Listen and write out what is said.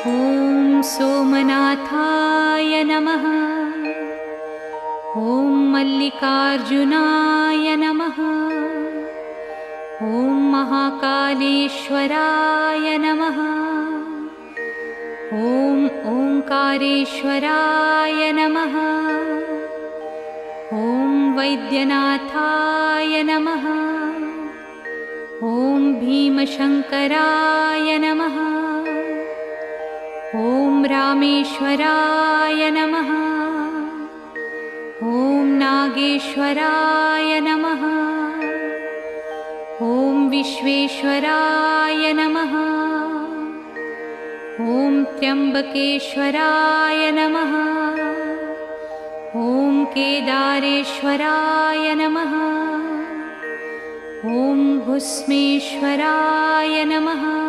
ॐ सोमनाथाय नमः। ॐ मल्लिकार्जुनाय नमः। ॐ महाकालेश्वराय नमः। ॐ ओंकारेश्वराय नमः। ॐ वैद्यनाथाय नमः। ॐ भीमशंकराय नमः। ॐ रामेश्वराय नमः। ॐ नागेश्वराय नमः। ॐ विश्वेश्वराय नमः। ॐ त्र्यंबकेश्वराय नमः। ॐ केदारेश्वराय नमः। ॐ भुस्मेश्वराय नमः।